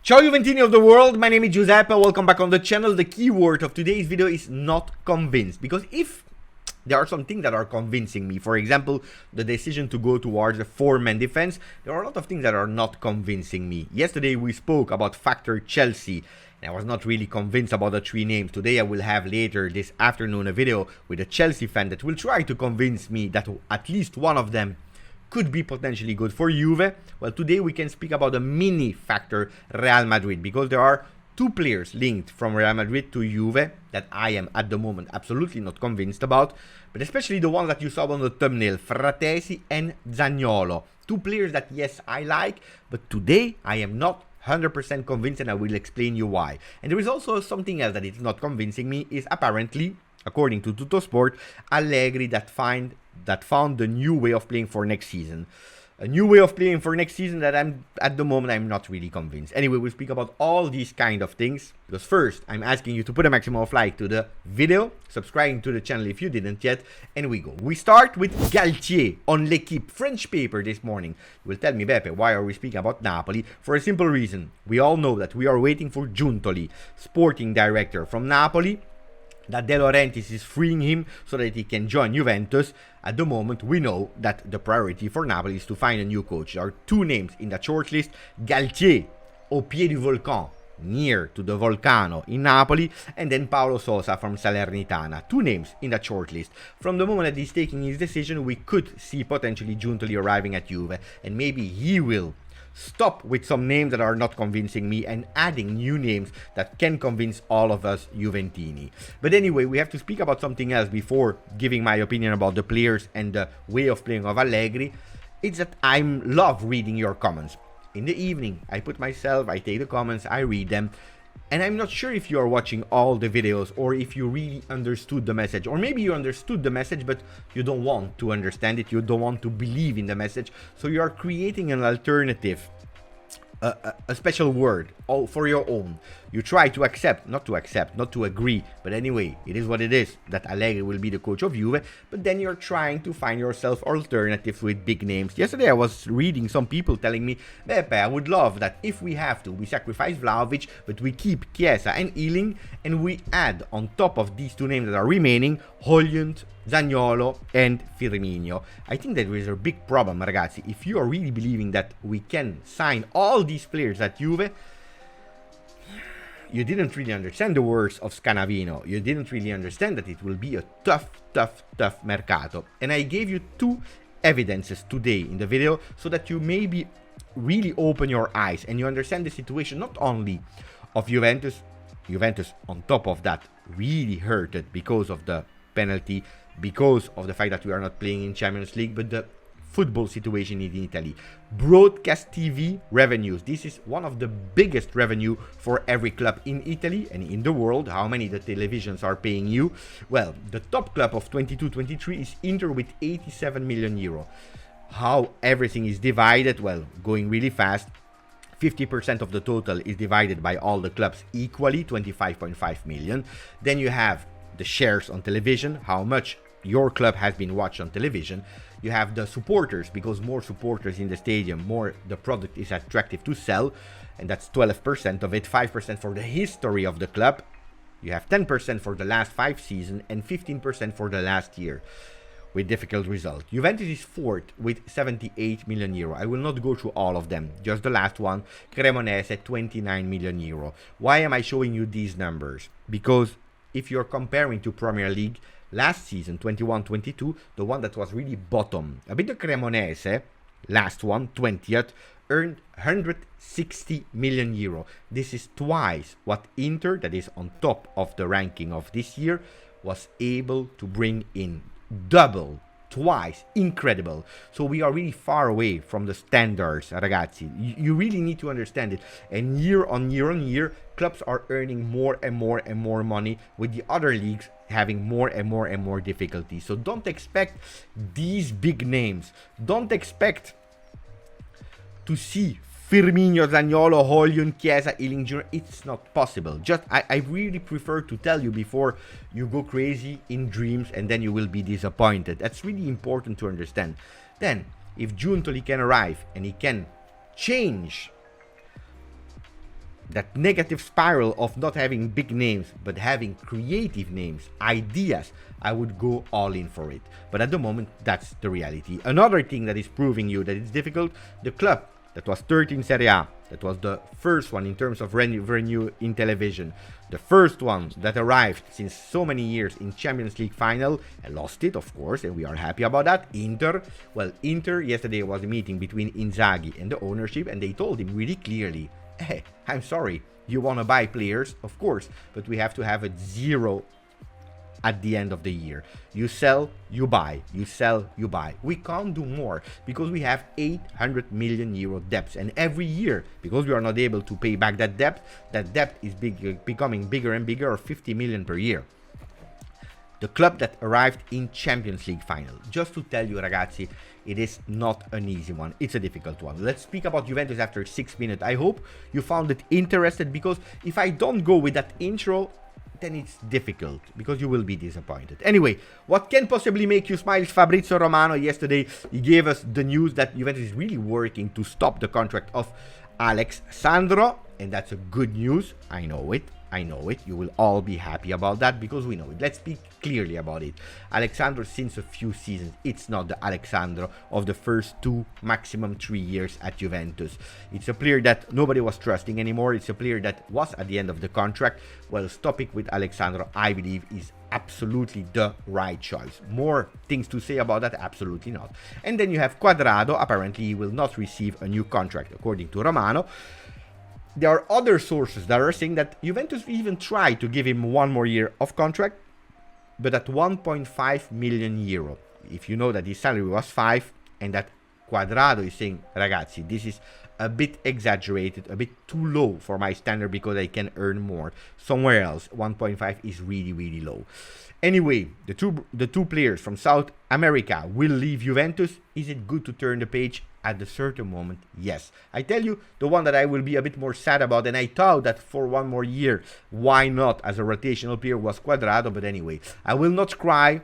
Ciao Juventini of the world, my name is Giuseppe, welcome back on the channel. The keyword of today's video is not convinced, because if there are some things that are convincing me, for example, the decision to go towards a four-man defense, there are a lot of things that are not convincing me. Yesterday we spoke about factor Chelsea, and I was not really convinced about the three names. Today I will have later this afternoon a video with a Chelsea fan that will try to convince me that at least one of them could be potentially good for Juve. Well, today we can speak about a mini factor Real Madrid, because there are two players linked from Real Madrid to Juve that I am at the moment absolutely not convinced about, but especially the ones that you saw on the thumbnail, Frattesi and Zaniolo. Two players that, yes, I like, but today I am not 100% convinced, and I will explain you why. And there is also something else that is not convincing me, is apparently, according to Tuttosport, Allegri that found the new way of playing for next season. A new way of playing for next season that at the moment I'm not really convinced. Anyway, we'll speak about all these kind of things. Because first, I'm asking you to put a maximum of like to the video, subscribing to the channel if you didn't yet, and we go. We start with Galtier on L'Equipe, French paper this morning. You will tell me, Beppe, why are we speaking about Napoli? For a simple reason. We all know that we are waiting for Giuntoli, sporting director from Napoli, that De Laurentiis is freeing him so that he can join Juventus. At the moment, we know that the priority for Napoli is to find a new coach. There are two names in that shortlist: Galtier, au pied du volcan, near to the volcano in Napoli, and then Paulo Sousa from Salernitana. Two names in that shortlist. From the moment that he's taking his decision, we could see potentially Giuntoli arriving at Juve, and maybe he will stop with some names that are not convincing me and adding new names that can convince all of us Juventini. But anyway, we have to speak about something else before giving my opinion about the players and the way of playing of Allegri. It's that I love reading your comments. In the evening, I take the comments, I read them. And I'm not sure if you are watching all the videos or if you really understood the message. Or maybe you understood the message, but you don't want to understand it. You don't want to believe in the message. So you are creating an alternative, a special word all for your own. You try to not to agree. But anyway, it is what it is, that Allegri will be the coach of Juve. But then you're trying to find yourself alternatives with big names. Yesterday I was reading some people telling me, Beppe, I would love that if we have to, we sacrifice Vlahovic, but we keep Chiesa and Ealing, and we add on top of these two names that are remaining, Højlund, Zaniolo and Firmino. I think that there is a big problem, ragazzi. If you are really believing that we can sign all these players at Juve, you didn't really understand the words of Scanavino. You didn't really understand that it will be a tough mercato. And I gave you two evidences today in the video so that you maybe really open your eyes and you understand the situation not only of Juventus on top of that really hurted because of the penalty, because of the fact that we are not playing in Champions League, but the football situation in Italy. Broadcast TV revenues. This is one of the biggest revenue for every club in Italy and in the world. How many the televisions are paying you? Well, the top club of 22-23 is Inter with 87 million euro. How everything is divided? Well, going really fast. 50% of the total is divided by all the clubs equally, 25.5 million. Then you have the shares on television, how much your club has been watched on television. You have the supporters, because more supporters in the stadium, more the product is attractive to sell, and that's 12% of it, 5% for the history of the club. You have 10% for the last 5 seasons and 15% for the last year, with difficult result. Juventus is fourth with 78 million euro. I will not go through all of them, just the last one, Cremonese, 29 million euro. Why am I showing you these numbers? Because if you're comparing to Premier League, last season, 21-22, the one that was really bottom, a bit the Cremonese, last one, 20th, earned 160 million euro. This is twice what Inter, that is on top of the ranking of this year, was able to bring in. Double, twice, incredible. So we are really far away from the standards, ragazzi. You really need to understand it. And year on year, clubs are earning more and more money, with the other leagues having more and more difficulty. So don't expect these big names. Don't expect to see Firmino, Zaniolo, Højlund, Chiesa, Ealing Jr. It's not possible. I really prefer to tell you before you go crazy in dreams and then you will be disappointed. That's really important to understand. Then, if Giuntoli can arrive and he can change that negative spiral of not having big names but having creative names, ideas, I would go all in for it. But at the moment, that's the reality. Another thing that is proving you that it's difficult, the club that was third in Serie A, that was the first one in terms of revenue in television, the first one that arrived since so many years in Champions League final and lost it, of course, and we are happy about that. Inter, well, Inter, yesterday was a meeting between Inzaghi and the ownership, and they told him really clearly, hey, I'm sorry, you want to buy players, of course, but we have to have a zero at the end of the year. You sell, you buy. You sell, you buy. We can't do more because we have 800 million euro debts, and every year, because we are not able to pay back that debt is becoming bigger and bigger, or 50 million per year. The club that arrived in Champions League final. Just to tell you, ragazzi, it is not an easy one. It's a difficult one. Let's speak about Juventus after 6 minutes. I hope you found it interesting, because if I don't go with that intro, then it's difficult, because you will be disappointed. Anyway, what can possibly make you smile? Fabrizio Romano, yesterday, he gave us the news that Juventus is really working to stop the contract of Alex Sandro, and that's a good news. I know it. You will all be happy about that, because we know it. Let's speak clearly about it. Alexandro, since a few seasons, it's not the Alexandro of the first 2, maximum 3 years at Juventus. It's a player that nobody was trusting anymore. It's a player that was at the end of the contract. Well, stopping with Alexandro, I believe, is absolutely the right choice. More things to say about that? Absolutely not. And then you have Cuadrado. Apparently, he will not receive a new contract, according to Romano. There are other sources that are saying that Juventus even tried to give him 1 more year of contract, but at 1.5 million euro. If you know that his salary was 5, and that Cuadrado is saying, ragazzi, this is a bit exaggerated, a bit too low for my standard, because I can earn more somewhere else. 1.5 is really, really low. Anyway, the two players from South America will leave Juventus. Is it good to turn the page? At a certain moment, yes. I tell you, the one that I will be a bit more sad about, and I thought that for 1 more year, why not, as a rotational player, was Cuadrado. But anyway, I will not cry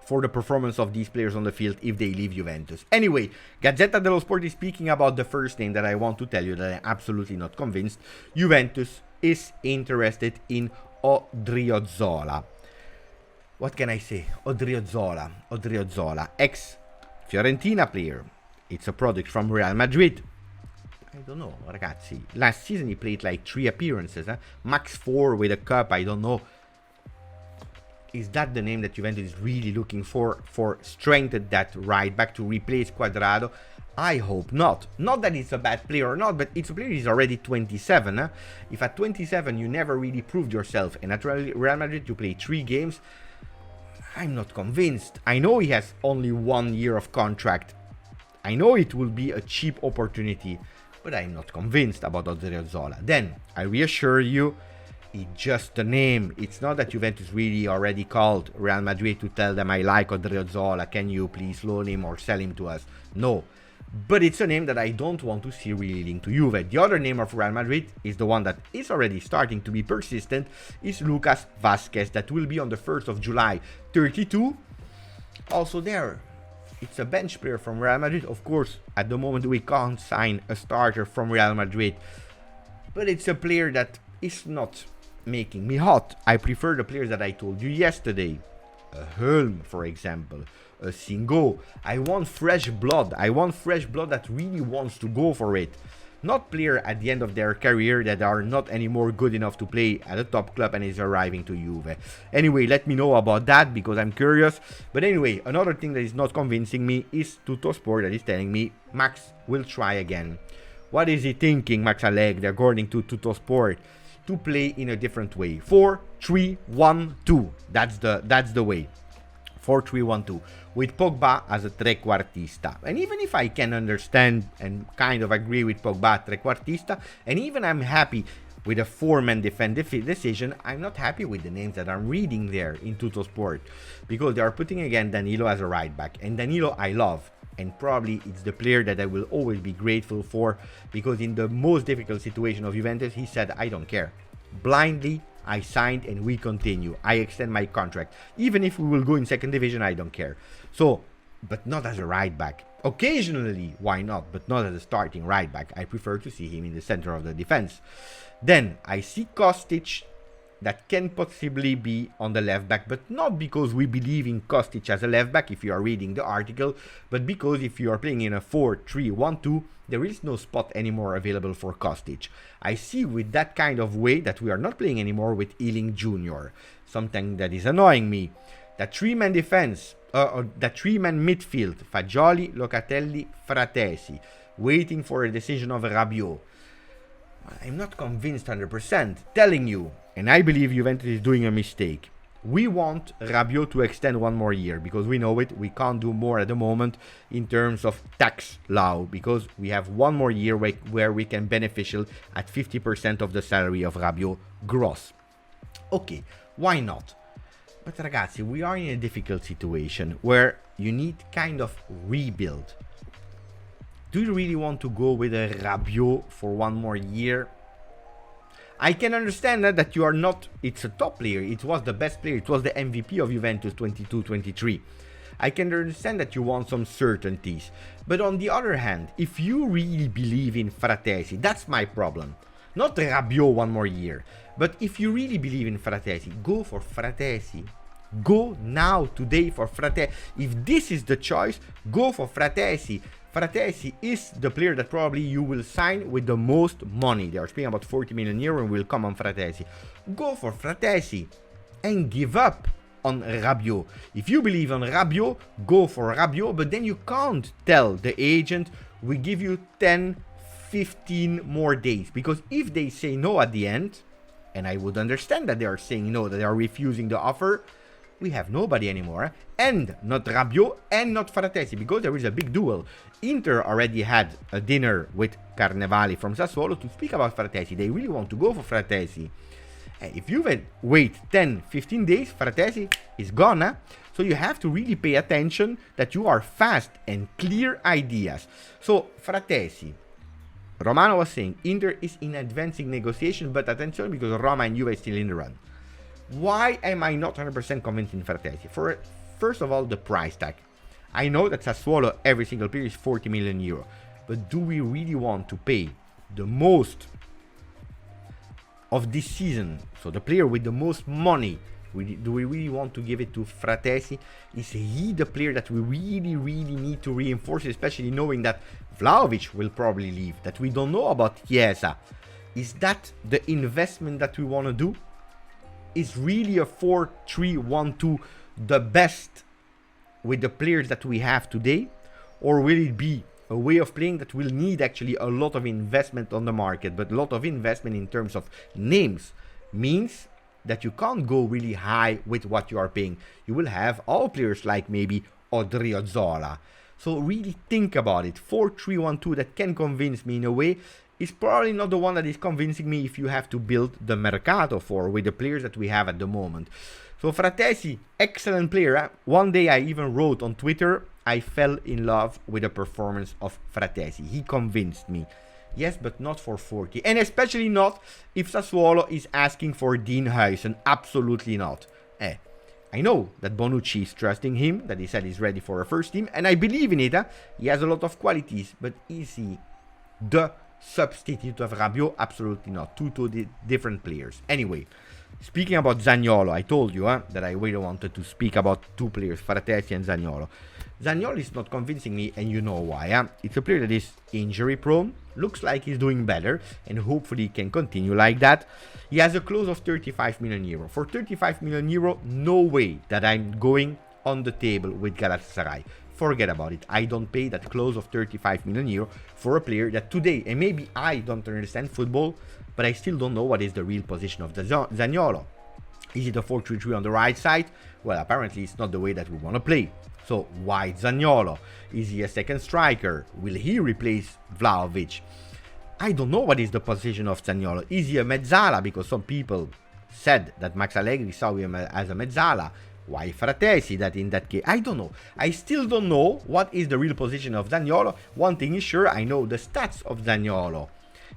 for the performance of these players on the field if they leave Juventus. Anyway, Gazzetta dello Sport is speaking about the first name that I want to tell you that I'm absolutely not convinced. Juventus is interested in Zola. What can I say? Zola, ex-Fiorentina player. It's a product from Real Madrid. I don't know, ragazzi. Last season he played like 3 appearances, max 4 with a cup. I don't know. Is that the name that Juventus is really looking for strengthen that right back to replace Cuadrado? I hope not. Not that it's a bad player or not, but it's a player who's already 27. If at 27 you never really proved yourself, and at Real Madrid you play 3 games, I'm not convinced. I know he has only 1 year of contract. I know it will be a cheap opportunity, but I'm not convinced about Zola. Then, I reassure you, it's just a name. It's not that Juventus really already called Real Madrid to tell them, I like Zola, can you please loan him or sell him to us? No. But it's a name that I don't want to see really linked to Juve. The other name of Real Madrid is the one that is already starting to be persistent, is Lucas Vasquez, that will be on the 1st of July, 32. Also there, it's a bench player from Real Madrid. Of course, at the moment we can't sign a starter from Real Madrid, but it's a player that is not making me hot. I prefer the players that I told you yesterday. A Helm, for example, a Singo. I want fresh blood. I want fresh blood that really wants to go for it. Not player at the end of their career that are not anymore good enough to play at a top club and is arriving to Juve. Anyway, let me know about that, because I'm curious. But anyway, another thing that is not convincing me is Tuttosport, that is telling me Max will try again. What is he thinking, Max Allegri, according to Tuttosport? To play in a different way. 4-3-1-2. That's the way. 4-3-1-2 with Pogba as a trequartista. And even if I can understand and kind of agree with Pogba trequartista, and even I'm happy with a 4-man defensive decision, I'm not happy with the names that I'm reading there in Tuttosport, because they are putting again Danilo as a right back, and Danilo I love, and probably it's the player that I will always be grateful for, because in the most difficult situation of Juventus, he said, I don't care. Blindly, I signed and we continue. I extend my contract. Even if we will go in 2nd division, I don't care. So, but not as a right back. Occasionally, why not? But not as a starting right back. I prefer to see him in the center of the defense. Then I see Kostic that can possibly be on the left back, but not because we believe in Kostic as a left back if you are reading the article, but because if you are playing in a 4-3-1-2, there is no spot anymore available for Kostic. I see with that kind of way that we are not playing anymore with Ealing Jr., something that is annoying me. That three-man defense, that three-man midfield, Fagioli, Locatelli, Frattesi, waiting for a decision of Rabiot. I'm not convinced 100%, telling you, and I believe Juventus is doing a mistake. We want Rabiot to extend one more year because we know it. We can't do more at the moment in terms of tax law because we have one more year where we can beneficial at 50% of the salary of Rabiot gross. Okay, why not? But ragazzi, we are in a difficult situation where you need kind of rebuild. Do you really want to go with a Rabiot for one more year? I can understand that you are not, it's a top player, it was the best player, it was the MVP of Juventus 22-23. I can understand that you want some certainties. But on the other hand, if you really believe in Frattesi, that's my problem. Not Rabiot one more year. But if you really believe in Frattesi, go for Frattesi. Go now, today for Frattesi. If this is the choice, go for Frattesi. Frattesi is the player that probably you will sign with the most money. They are speaking about 40 million euro and will come on Frattesi. Go for Frattesi and give up on Rabiot. If you believe on Rabiot, go for Rabiot, but then you can't tell the agent, we give you 10, 15 more days. Because if they say no at the end, and I would understand that they are saying no, that they are refusing the offer, we have nobody anymore, and not Rabiot and not Frattesi, because there is a big duel. Inter already had a dinner with Carnevali from Sassuolo to speak about Frattesi. They really want to go for Frattesi. If you wait 10-15 days, Frattesi is gone. Huh? So you have to really pay attention that you are fast and clear ideas. So Frattesi, Romano was saying, Inter is in advancing negotiation, but attention because Roma and Juve is still in the run. Why am I not 100% convinced in Frattesi? First of all, the price tag. I know that Sassuolo, every single player is 40 million euro. But do we really want to pay the most of this season? So the player with the most money, do we really want to give it to Frattesi? Is he the player that we really need to reinforce, especially knowing that Vlahovic will probably leave, that we don't know about Chiesa? Is that the investment that we want to do? Is really a 4-3-1-2 the best with the players that we have today? Or will it be a way of playing that will need actually a lot of investment on the market? But a lot of investment in terms of names means that you can't go really high with what you are paying. You will have all players like maybe Odrio Zola. So really think about it. 4-3-1-2 that can convince me in a way is probably not the one that is convincing me if you have to build the Mercato for with the players that we have at the moment. So Frattesi, excellent player. Huh? One day I even wrote on Twitter, I fell in love with the performance of Frattesi. He convinced me. Yes, but not for 40. And especially not if Sassuolo is asking for Dean Huijsen. Absolutely not. I know that Bonucci is trusting him, that he said he's ready for a first team. And I believe in it. Huh? He has a lot of qualities. But is he the substitute of Rabiot? Absolutely not. Two different players. Anyway, speaking about Zaniolo, I told you that I really wanted to speak about two players, Frattesi and Zaniolo. Zaniolo is not convincing me, and you know why. It's a player that is injury prone, looks like he's doing better, and hopefully can continue like that. He has a clause of 35 million euro. For 35 million euro, no way that I'm going on the table with Galatasaray. Forget about it. I don't pay that clause of 35 million euro for a player that today, and maybe I don't understand football, but I still don't know what is the real position of the Zaniolo. Is it a 4-3-3 on the right side? Well, apparently it's not the way that we want to play. So why Zaniolo? Is he a second striker? Will he replace Vlahovic? I don't know what is the position of Zaniolo. Is he a mezzala? Because some people said that Max Allegri saw him as a mezzala. Why Frattesi that in that case? I don't know. I still don't know what is the real position of Zaniolo. One thing is sure, I know the stats of Zaniolo.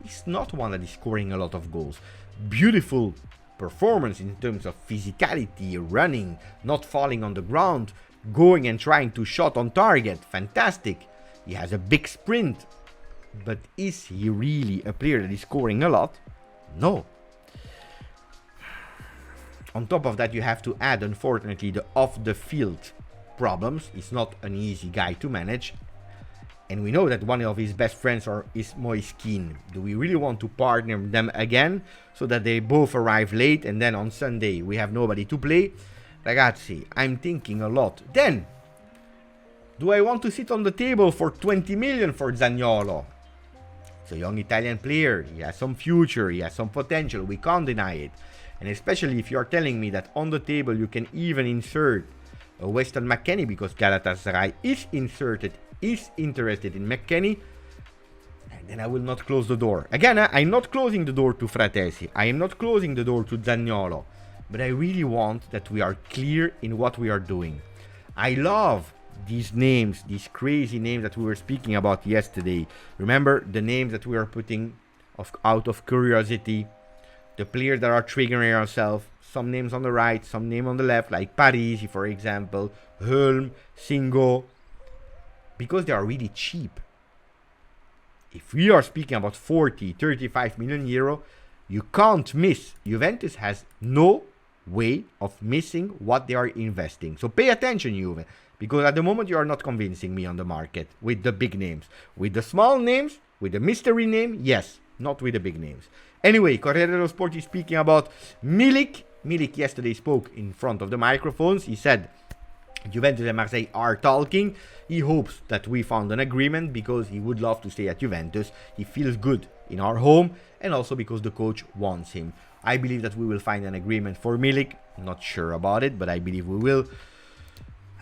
He's not one that is scoring a lot of goals. Beautiful performance in terms of physicality, running, not falling on the ground, going and trying to shot on target. Fantastic. He has a big sprint. But is he really a player that is scoring a lot? No. On top of that, you have to add, unfortunately, the off-the-field problems. He's not an easy guy to manage. And we know that one of his best friends is Moise Kean. Do we really want to partner them again so that they both arrive late and then on Sunday we have nobody to play? Ragazzi, I'm thinking a lot. Then, do I want to sit on the table for 20 million for Zaniolo? It's a young Italian player. He has some future. He has some potential. We can't deny it. And especially if you're telling me that on the table you can even insert a Weston McKennie because Galatasaray is interested in McKennie, then I will not close the door. Again, I'm not closing the door to Frattesi. I am not closing the door to Zaniolo. But I really want that we are clear in what we are doing. I love these names, these crazy names that we were speaking about yesterday. Remember the names that we are putting out of curiosity, the players that are triggering ourselves, some names on the right, some name on the left, like Parisi, for example, Hulm, Singo, because they are really cheap. If we are speaking about 40, 35 million euro, you can't miss. Juventus has no way of missing what they are investing. So pay attention, Juve, because at the moment you are not convincing me on the market with the big names. With the small names, with the mystery name, yes, not with the big names. Anyway, Corriere dello Sport is speaking about Milik. Milik yesterday spoke in front of the microphones. He said Juventus and Marseille are talking. He hopes that we found an agreement because he would love to stay at Juventus. He feels good in our home and also because the coach wants him. I believe that we will find an agreement for Milik. Not sure about it, but I believe we will.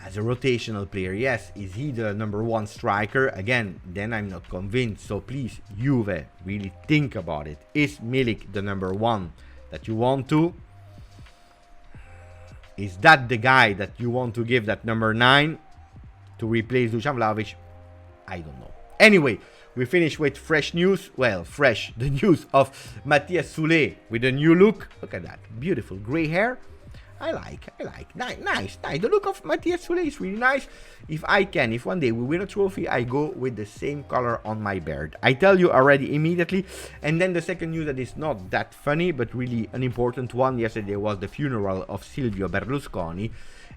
As a rotational player, yes. Is he the number one striker? Again, then I'm not convinced. So please, Juve, really think about it. Is Milik the number one that you want to? Is that the guy that you want to give that number 9 to replace Dusan Vlahovic? I don't know. Anyway, we finish with fresh news. Well, fresh. The news of Matthias Soulé with a new look. Look at that. Beautiful gray hair. I like. Nice. The look of Matthias Soulé is really nice. If one day we win a trophy, I go with the same color on my beard. I tell you already immediately. And then the second news that is not that funny, but really an important one. Yesterday was the funeral of Silvio Berlusconi.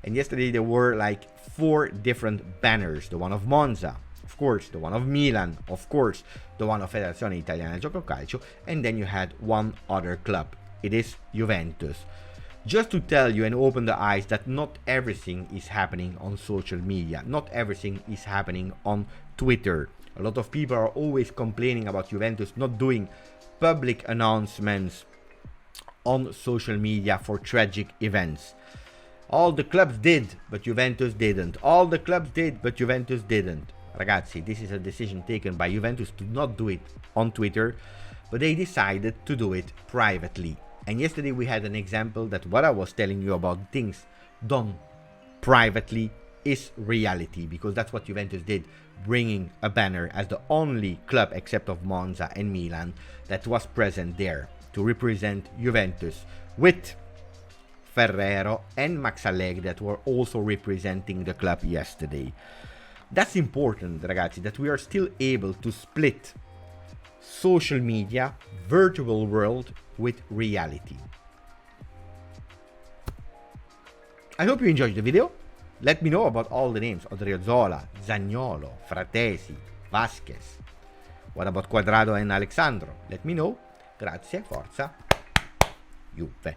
And yesterday there were like 4 different banners. The one of Monza, of course, the one of Milan, of course, the one of Federazione Italiana Gioco Calcio. And then you had one other club. It is Juventus. Just to tell you and open the eyes that not everything is happening on social media. Not everything is happening on Twitter. A lot of people are always complaining about Juventus not doing public announcements on social media for tragic events. All the clubs did, but Juventus didn't. All the clubs did, but Juventus didn't. Ragazzi, this is a decision taken by Juventus to not do it on Twitter, but they decided to do it privately. And yesterday we had an example that what I was telling you about things done privately is reality, because that's what Juventus did, bringing a banner as the only club except of Monza and Milan that was present there to represent Juventus, with Ferrero and Max Allegri that were also representing the club yesterday. That's important, ragazzi, that we are still able to split social media, virtual world with reality. I hope you enjoyed the video. Let me know about all the names: Zola, Zaniolo, Frattesi, Vasquez. What about Cuadrado and Alexandro? Let me know. Grazie, forza, Juve.